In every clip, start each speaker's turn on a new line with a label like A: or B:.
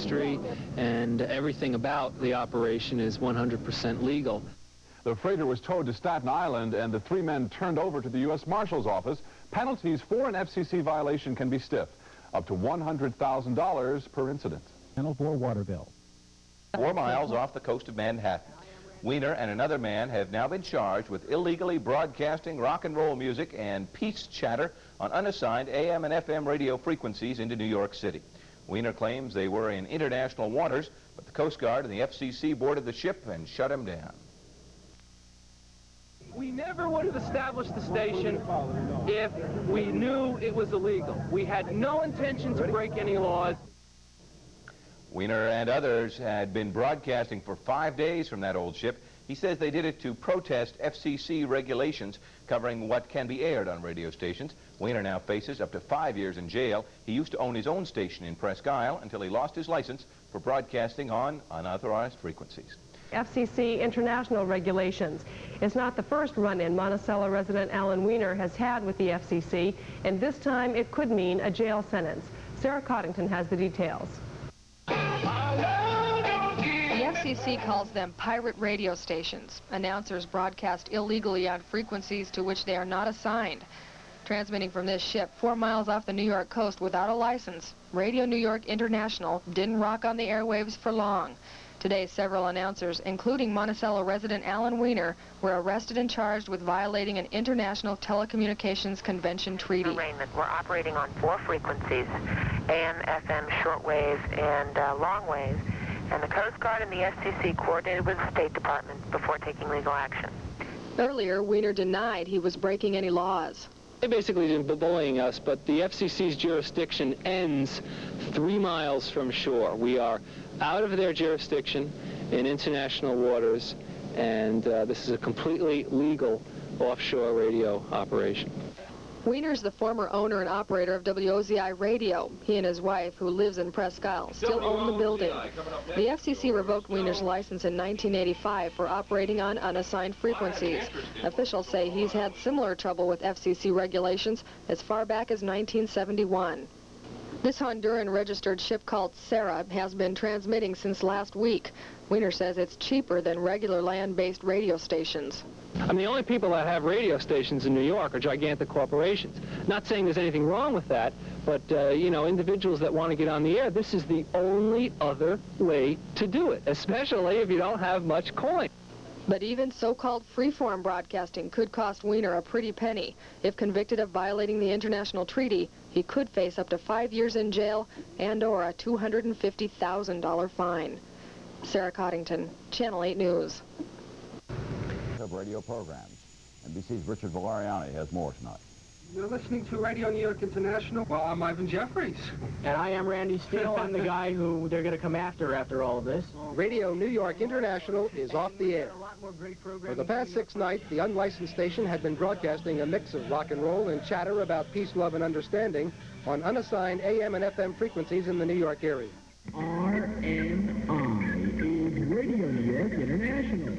A: and everything about the operation is 100% legal.
B: The freighter was towed to Staten Island, and the 3 men turned over to the U.S. Marshal's office. Penalties for an FCC violation can be stiff, up to $100,000 per incident.
C: Channel 4 water bill.
D: 4 miles off the coast of Manhattan. Weiner and another man have now been charged with illegally broadcasting rock and roll music and peace chatter on unassigned AM and FM radio frequencies into New York City. Weiner claims they were in international waters, but the Coast Guard and the FCC boarded the ship and shut him down.
A: We never would have established the station if we knew it was illegal. We had no intention to break any laws.
D: Weiner and others had been broadcasting for 5 days from that old ship. He says they did it to protest FCC regulations covering what can be aired on radio stations. Weiner now faces up to 5 years in jail. He used to own his own station in Presque Isle until he lost his license for broadcasting on unauthorized frequencies.
E: FCC international regulations is not the first run-in Monticello resident Allan Weiner has had with the FCC, and this time it could mean a jail sentence. Sarah Coddington has the details.
F: The FCC calls them pirate radio stations. Announcers broadcast illegally on frequencies to which they are not assigned. Transmitting from this ship 4 miles off the New York coast without a license, Radio New York International didn't rock on the airwaves for long. Today, several announcers, including Monticello resident Allan Weiner, were arrested and charged with violating an international telecommunications convention treaty.
G: We're operating on 4 frequencies, AM, FM, shortwave, and longwave, and the Coast Guard and the FCC coordinated with the State Department before taking legal action.
F: Earlier, Weiner denied he was breaking any laws.
A: They basically didn't bullying us, but the FCC's jurisdiction ends 3 miles from shore. We are out of their jurisdiction in international waters, and this is a completely legal offshore radio operation.
F: Weiner's the former owner and operator of WOZI Radio. He and his wife, who lives in Presque Isle, still own the building. The FCC revoked Weiner's license in 1985 for operating on unassigned frequencies. Officials say he's had similar trouble with FCC regulations as far back as 1971. This Honduran registered ship called Sarah has been transmitting since last week. Weiner says it's cheaper than regular land-based radio stations.
A: I mean, the only people that have radio stations in New York are gigantic corporations. Not saying there's anything wrong with that, but, you know, individuals that want to get on the air, this is the only other way to do it, especially if you don't have much coin.
F: But even so-called freeform broadcasting could cost Weiner a pretty penny. If convicted of violating the international treaty, he could face up to 5 years in jail and/or a $250,000 fine. Sarah Coddington, Channel 8 News.
H: Of radio programs. NBC's Richard Valeriani has more tonight.
I: You're listening to Radio New York International. Well, I'm Ivan Jeffries.
J: And I am Randy Steele. I'm the guy who they're going to come after all of this.
I: Radio New York International is off the air. For the past 6 nights, the unlicensed station had been broadcasting a mix of rock and roll and chatter about peace, love, and understanding on unassigned AM and FM frequencies in the New York area.
C: RNI is Radio New York International.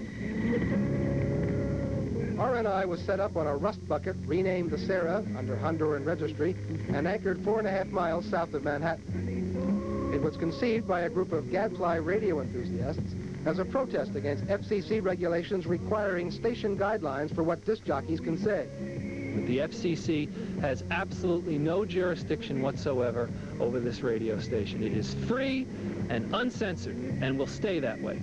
I: RNI was set up on a rust bucket renamed the Sarah under Honduran registry and anchored 4.5 miles south of Manhattan. It was conceived by a group of gadfly radio enthusiasts as a protest against FCC regulations requiring station guidelines for what disc jockeys can say.
A: The FCC has absolutely no jurisdiction whatsoever over this radio station. It is free and uncensored and will stay that way.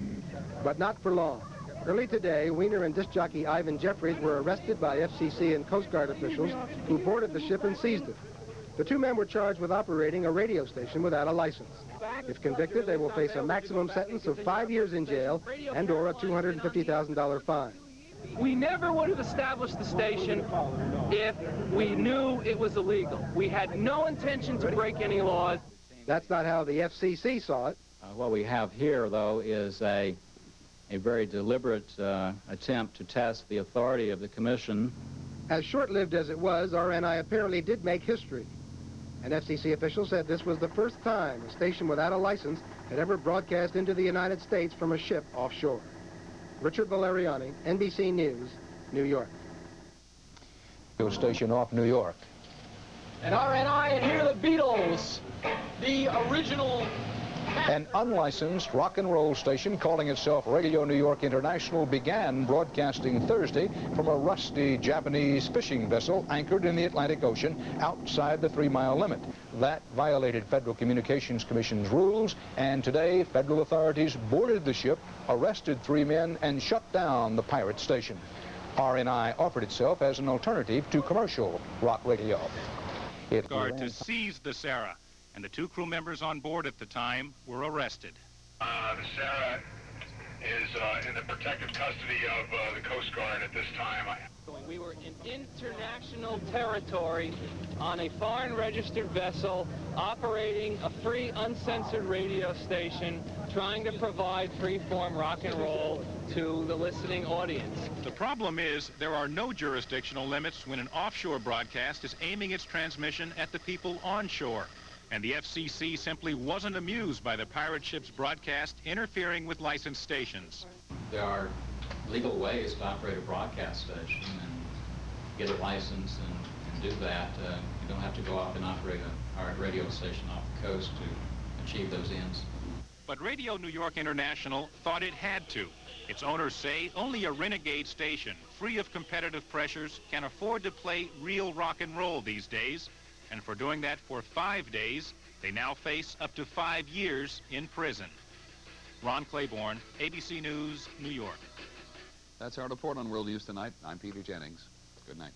I: But not for long. Early today, Weiner and disc jockey Ivan Jeffries were arrested by FCC and Coast Guard officials who boarded the ship and seized it. The 2 men were charged with operating a radio station without a license. If convicted, they will face a maximum sentence of 5 years in jail and/or a $250,000 fine.
A: We never would have established the station if we knew it was illegal. We had no intention to break any laws.
I: That's not how the FCC saw it.
K: What we have here, though, is a very deliberate attempt to test the authority of the Commission.
I: As short-lived as it was, RNI apparently did make history. An FCC official said this was the first time a station without a license had ever broadcast into the United States from a ship offshore. Richard Valeriani, NBC News, New York.
L: Station off New York.
J: And RNI, and here are the Beatles, the original
L: An unlicensed rock and roll station calling itself Radio New York International began broadcasting Thursday from a rusty Japanese fishing vessel anchored in the Atlantic Ocean outside the 3-mile limit. That violated Federal Communications Commission's rules, and today federal authorities boarded the ship, arrested 3 men, and shut down the pirate station. RNI offered itself as an alternative to commercial rock radio.
M: To seize the Sarah, and the 2 crew members on board at the time were arrested.
N: The Sarah is in the protective custody of the Coast Guard at this time.
A: We were in international territory on a foreign registered vessel operating a free, uncensored radio station trying to provide free-form rock and roll to the listening audience.
M: The problem is there are no jurisdictional limits when an offshore broadcast is aiming its transmission at the people onshore. And the FCC simply wasn't amused by the pirate ship's broadcast interfering with licensed stations.
K: There are legal ways to operate a broadcast station and get a license and do that. You don't have to go off and operate a pirate radio station off the coast to achieve those ends.
M: But Radio New York International thought it had to. Its owners say only a renegade station, free of competitive pressures, can afford to play real rock and roll these days. And for doing that for 5 days, they now face up to 5 years in prison. Ron Claiborne, ABC News, New York.
B: That's our report on World News Tonight. I'm Peter Jennings. Good night.